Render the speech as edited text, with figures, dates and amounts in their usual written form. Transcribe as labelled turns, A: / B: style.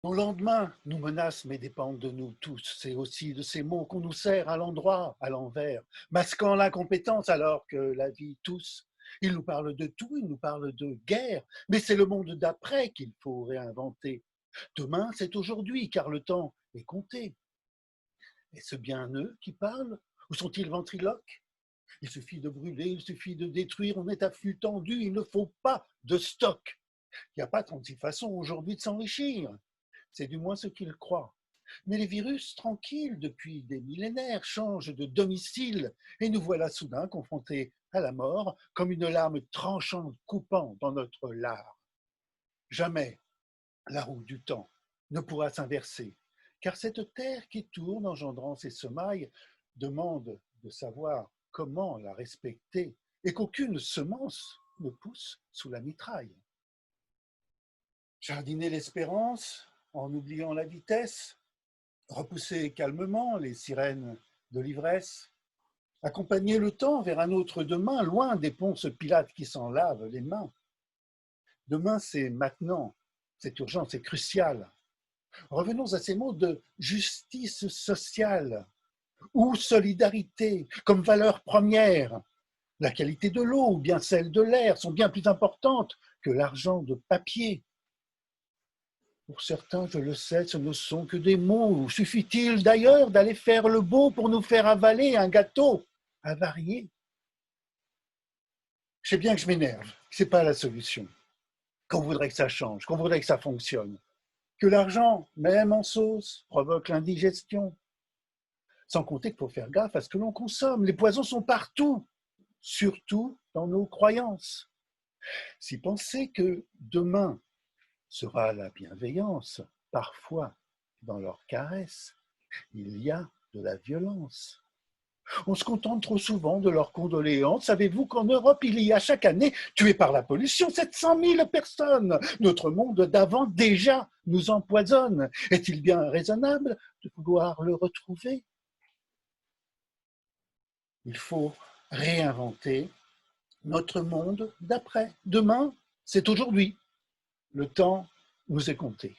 A: Nos lendemains nous menacent mais dépendent de nous tous. C'est aussi de ces mots qu'on nous sert à l'endroit, à l'envers, masquant l'incompétence alors que la vie tous. Ils nous parlent de tout, ils nous parlent de guerre, mais c'est le monde d'après qu'il faut réinventer. Demain, c'est aujourd'hui, car le temps est compté. Est-ce bien eux qui parlent ou sont-ils ventriloques? Il suffit de brûler, il suffit de détruire, on est à flux tendu, il ne faut pas de stock. Il n'y a pas 36 façons aujourd'hui de s'enrichir. C'est du moins ce qu'ils croient. Mais les virus, tranquilles depuis des millénaires, changent de domicile et nous voilà soudain confrontés à la mort comme une lame tranchante coupant dans notre lard. Jamais la roue du temps ne pourra s'inverser, car cette terre qui tourne engendrant ses semailles demande de savoir comment la respecter et qu'aucune semence ne pousse sous la mitraille. Jardiner l'espérance en oubliant la vitesse, repousser calmement les sirènes de l'ivresse, accompagner le temps vers un autre demain, loin des ponces pilates qui s'en lavent les mains. Demain, c'est maintenant, c'est urgent, c'est crucial. Revenons à ces mots de justice sociale ou solidarité comme valeur première. La qualité de l'eau ou bien celle de l'air sont bien plus importantes que l'argent de papier. Pour certains, je le sais, ce ne sont que des mots. Suffit-il d'ailleurs d'aller faire le beau pour nous faire avaler un gâteau avarié? Je sais bien que je m'énerve, ce n'est pas la solution. Qu'on voudrait que ça change, qu'on voudrait que ça fonctionne. Que l'argent, même en sauce, provoque l'indigestion. Sans compter qu'il faut faire gaffe à ce que l'on consomme. Les poisons sont partout, surtout dans nos croyances. Si penser que demain sera la bienveillance, parfois dans leurs caresses, il y a de la violence. On se contente trop souvent de leurs condoléances. Savez-vous qu'en Europe, il y a chaque année, tués par la pollution, 700 000 personnes? Notre monde d'avant déjà nous empoisonne. Est-il bien raisonnable de vouloir le retrouver? Il faut réinventer notre monde d'après. Demain, c'est aujourd'hui. Le temps nous est compté.